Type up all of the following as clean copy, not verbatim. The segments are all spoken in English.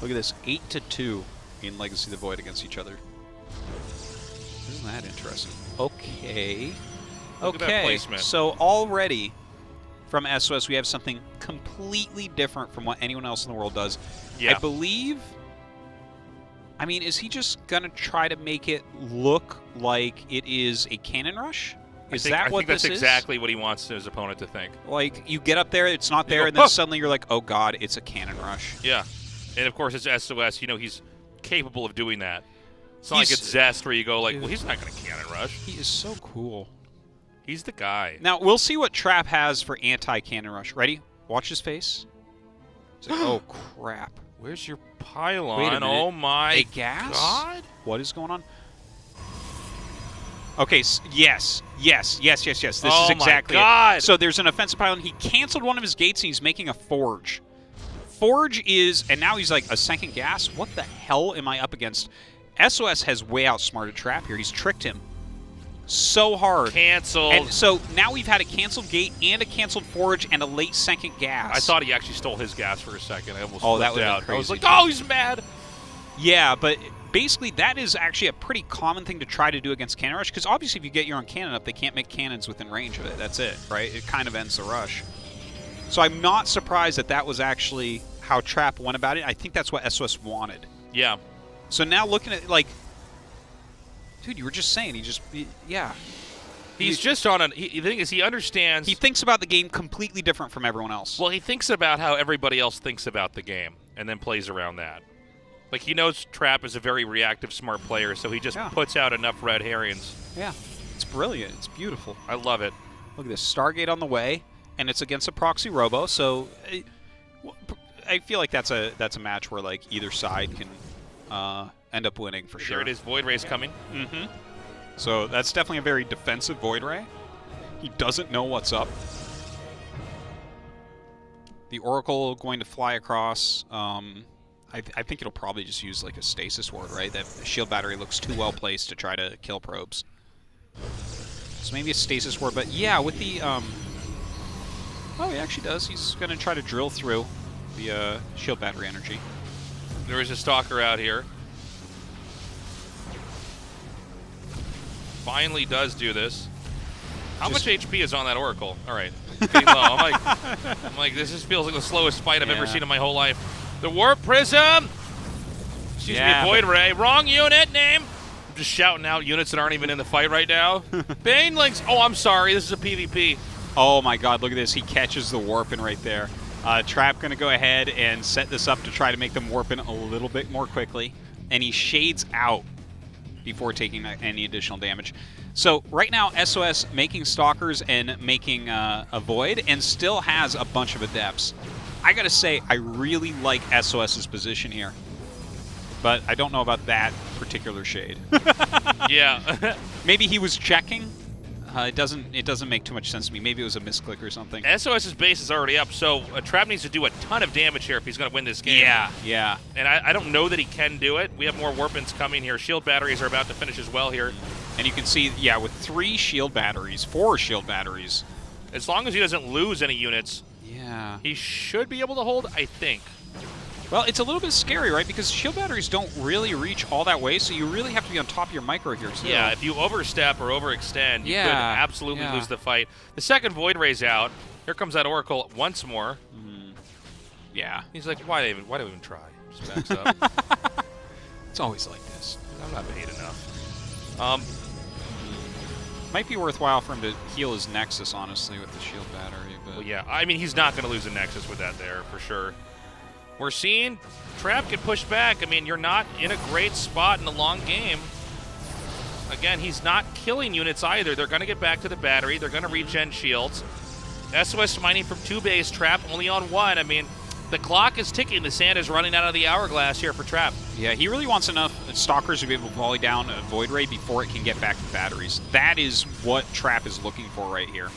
Look at this, 8-2 in Legacy of the Void against each other. Isn't that interesting? Okay. Look at that placement. So already from SOS we have something completely different from what anyone else in the world does. Yeah. I believe... I mean, is he just going to try to make it look like it is a cannon rush? Is that what this is? I think that's exactly what he wants his opponent to think. Like, you get up there, it's not there, and then suddenly you're like, oh god, it's a cannon rush. Yeah. And of course, it's SOS. You know, he's capable of doing that. It's not like it's Zest where you go like, well, he's not going to cannon rush. He is so cool. He's the guy. Now, we'll see what Trap has for anti-cannon rush. Ready? Watch his face. He's like, oh, crap. Where's your pylon? Wait a minute. Oh, my a gas? God. What is going on? Okay, yes. This is exactly my God. it. So there's an offensive pylon. He canceled one of his gates, and he's making a forge. Forge is, and now he's like, a second gas? What the hell am I up against? SOS has way outsmarted Trap here. He's tricked him so hard. Canceled. And so now we've had a canceled gate and a canceled forge and a late second gas. I thought he actually stole his gas for a second. I almost that flipped out. Crazy. I was like, oh, he's mad. Yeah, but basically that is actually a pretty common thing to try to do against cannon rush, because obviously if you get your own cannon up, they can't make cannons within range of it. That's it, right? It kind of ends the rush. So I'm not surprised that that was actually how Trap went about it. I think that's what SOS wanted. Yeah. So now looking at, like, dude, you were just saying, yeah. He's just on a, the thing is, he understands. He thinks about the game completely different from everyone else. Well, he thinks about how everybody else thinks about the game and then plays around that. Like, he knows Trap is a very reactive, smart player, so he just puts out enough red herrings. Yeah. It's brilliant. It's beautiful. I love it. Look at this. Stargate on the way, and it's against a proxy robo, so I feel like that's a match where, like, either side can end up winning for sure. There it is. Void Ray's coming. Mm-hmm. So that's definitely a very defensive Void Ray. He doesn't know what's up. The Oracle going to fly across. I think it'll probably just use like a stasis ward, right? That shield battery looks too well placed to try to kill probes. So maybe a stasis ward, but yeah, with the oh, he actually does. He's going to try to drill through the shield battery energy. There is a Stalker out here. Finally does do this. How much HP is on that Oracle? All right, getting low. I'm like, this just feels like the slowest fight I've ever seen in my whole life. The Warp Prism. Excuse me, Void Ray. Wrong unit name. I'm just shouting out units that aren't even in the fight right now. Banelings. Oh, I'm sorry. This is a PvP. Oh my God! Look at this. He catches the warping right there. Trap going to go ahead and set this up to try to make them warp in a little bit more quickly, and he shades out before taking any additional damage. So right now, SOS making Stalkers and making a Void, and still has a bunch of Adepts. I gotta say, I really like SOS's position here, but I don't know about that particular shade. Yeah. Maybe he was checking. It doesn't make too much sense to me. Maybe it was a misclick or something. SOS's base is already up, so Trap needs to do a ton of damage here if he's going to win this game. Yeah. And I don't know that he can do it. We have more Warpins coming here. Shield batteries are about to finish as well here. And you can see, yeah, with 4 shield batteries, as long as he doesn't lose any units, he should be able to hold, I think. Well, it's a little bit scary, right? Because shield batteries don't really reach all that way, so you really have to be on top of your micro here, too. Yeah, if you overstep or overextend, you could absolutely lose the fight. The second Void Ray's out. Here comes that Oracle once more. Yeah. He's like, why do I even try? Just backs up. It's always like this. I'm not paid enough. Might be worthwhile for him to heal his Nexus, honestly, with the shield battery. But well, yeah, I mean, he's not going to lose a Nexus with that there, for sure. We're seeing Trap get pushed back. I mean, you're not in a great spot in the long game. Again, he's not killing units either. They're going to get back to the battery. They're going to regen shields. SOS mining from 2 base, Trap only on 1. I mean, the clock is ticking. The sand is running out of the hourglass here for Trap. Yeah, he really wants enough Stalkers to be able to volley down a Void Ray before it can get back to batteries. That is what Trap is looking for right here.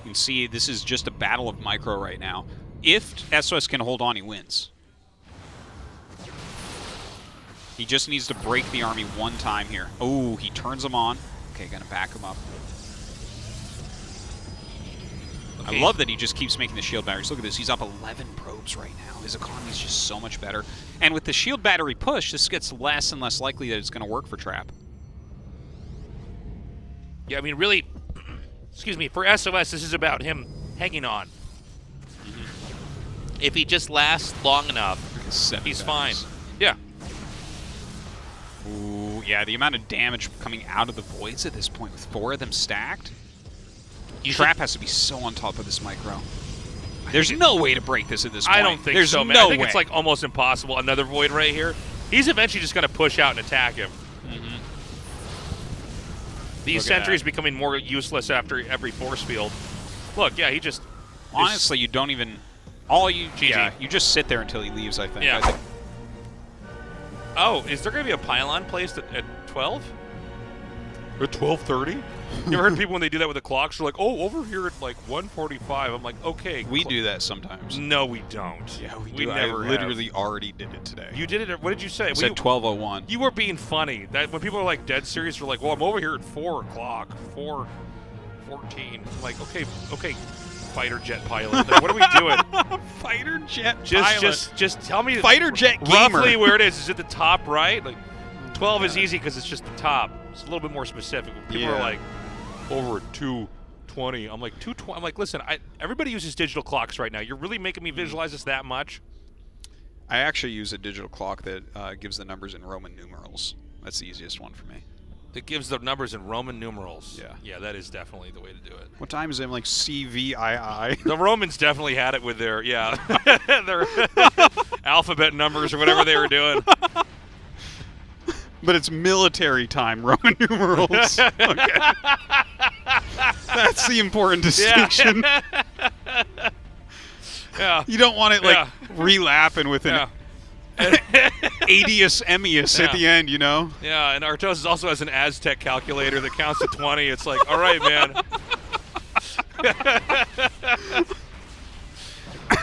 You can see this is just a battle of micro right now. If SOS can hold on, he wins. He just needs to break the army one time here. Oh, he turns them on. Okay, gonna back him up. I love that he just keeps making the shield batteries. Look at this. He's up 11 probes right now. His economy's just so much better. And with the shield battery push, this gets less and less likely that it's going to work for Trap. Yeah, I mean, really, excuse me, for SOS, this is about him hanging on. If he just lasts long enough, he's fine. Yeah. Ooh, yeah, the amount of damage coming out of the voids at this point with 4 of them stacked. Trap has to be so on top of this micro. There's no way to break this at this point. I don't think so, man. No I think way. it's like almost impossible. Another void right here. He's eventually just going to push out and attack him. These sentries becoming more useless after every force field. Look, yeah, he just... Honestly, you don't even... All you... GG. Yeah, you just sit there until he leaves, I think. Yeah. I think Oh, is there going to be a pylon placed at 12? At 12:30? You ever heard people when they do that with the clocks? They're like, oh, over here at like 1:45. I'm like, okay. we do that sometimes. No, we don't. Yeah, we We do. never I literally already did it today. You did it. What did you say? I said 12:01. You were being funny. That when people are like dead serious, they're like, "Well, I'm over here at 4 o'clock, 4:14." I'm like, okay, fighter jet pilot. Like, what are we doing? Fighter jet pilot. Just tell me. Fighter jet gamer. Roughly where it is. Is it the top right? Like 12 is easy because it's just the top. It's a little bit more specific. People are like over at 2:20. I'm like 2:20. I'm like, listen, everybody uses digital clocks right now. You're really making me visualize this that much. I actually use a digital clock that gives the numbers in Roman numerals. That's the easiest one for me. That gives the numbers in Roman numerals. Yeah. Yeah, that is definitely the way to do it. What time is it? Like CVII? The Romans definitely had it with their, their alphabet numbers or whatever they were doing. But it's military time, Roman numerals. Okay. That's the important distinction. Yeah. You don't want it like relapping with an Adius Emmius at the end, you know? Yeah, and Artosis also has an Aztec calculator that counts to 20. It's like, all right, man.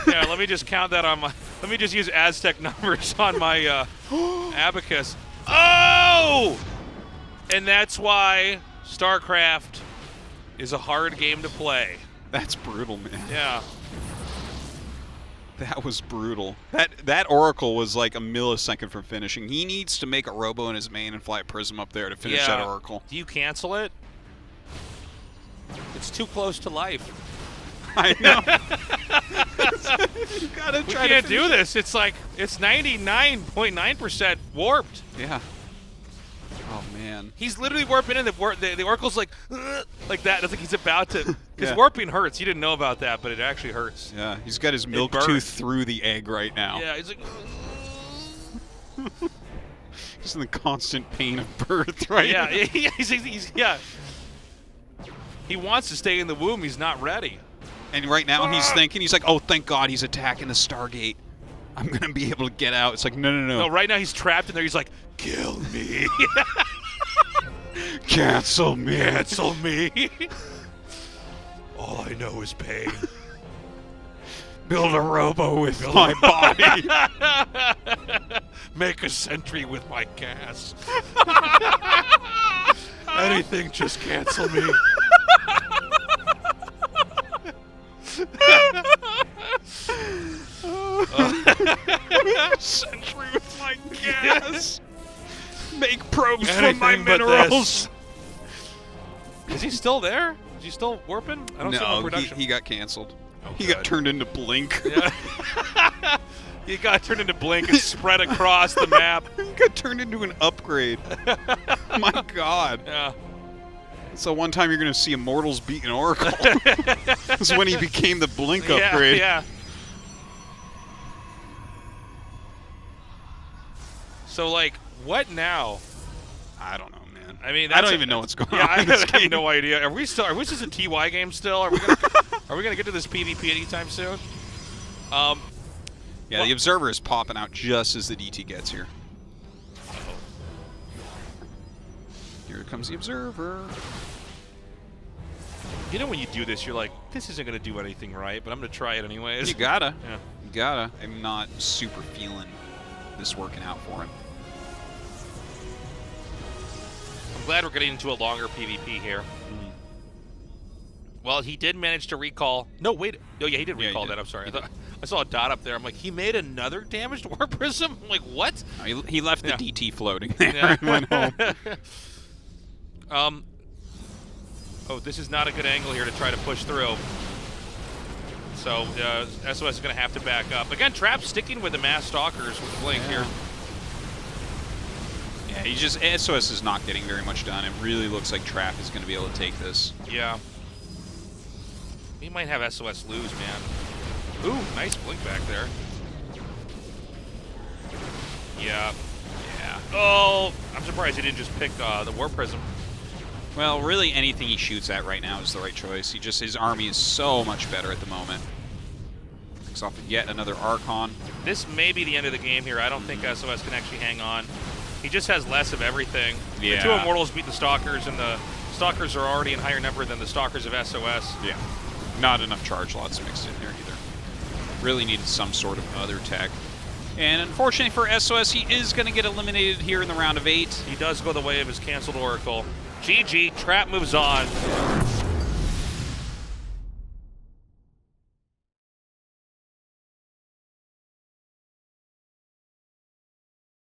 Yeah, let me just count that on my... Let me just use Aztec numbers on my abacus. Oh! And that's why Starcraft is a hard game to play. That's brutal, man. Yeah. That was brutal. That Oracle was like a millisecond from finishing. He needs to make a Robo in his main and fly a Prism up there to finish that Oracle. Do you cancel it? It's too close to life. I know. You gotta try we can't do this. It's like, it's 99.9% warped. Yeah. Oh, man. He's literally warping in. The Oracle's like that. It's like he's about to. Because Yeah. warping hurts. You didn't know about that, but it actually hurts. Yeah, he's got his milk tooth through the egg right now. Yeah, he's like. Just in the constant pain of birth right now. Yeah, yeah. He wants to stay in the womb. He's not ready. And right now he's thinking, he's like, oh, thank God he's attacking the Stargate. I'm going to be able to get out. It's like, no. No, right now he's trapped in there. He's like, kill me. Cancel me. Cancel me. All I know is pain. Build a Robo with my body. Make a sentry with my gas. Anything, just cancel me. Sentry with my gas. Make probes Anything from my but minerals. Is he still there? Is he still warping? I don't see him in No, production. he got canceled. Oh, he good. got turned into Blink. Yeah. He got turned into Blink and spread across the map. He got turned into an upgrade. My God. Yeah. So one time you're going to see Immortals beat an Oracle. This is when he became the Blink upgrade. Yeah. So, like, what now? I don't know, man. I mean, I don't even know what's going on. I in this have game. no idea. Are we just a TY game still? Are we gonna get to this PvP anytime soon? Yeah, the Observer is popping out just as the DT gets here. Here comes the Observer. You know when you do this, you're like, this isn't going to do anything right, but I'm going to try it anyways. You gotta. Yeah. You gotta. I'm not super feeling this working out for him. I'm glad we're getting into a longer PvP here. Well, he did manage to recall. No, wait. Oh, yeah, he did recall that. I'm sorry. I saw a dot up there. I'm like, he made another damaged War Prism? I'm like, what? He left the DT floating there and went home. Oh, this is not a good angle here to try to push through. So SOS is going to have to back up. Again, Trap sticking with the mass stalkers with Blink here. Yeah, he just SOS is not getting very much done. It really looks like Trap is going to be able to take this. Yeah. He might have SOS lose, man. Ooh, nice Blink back there. Yeah. Yeah. Oh, I'm surprised he didn't just pick the War Prism. Well, really anything he shoots at right now is the right choice. His army is so much better at the moment. Picks off yet another Archon. This may be the end of the game here. I don't think SOS can actually hang on. He just has less of everything. Yeah. The two Immortals beat the Stalkers, and the Stalkers are already in higher number than the Stalkers of SOS. Yeah. Not enough charge lots mixed in there either. Really needed some sort of other tech. And unfortunately for SOS, he is going to get eliminated here in the round of 8. He does go the way of his canceled Oracle. GG, Trap moves on.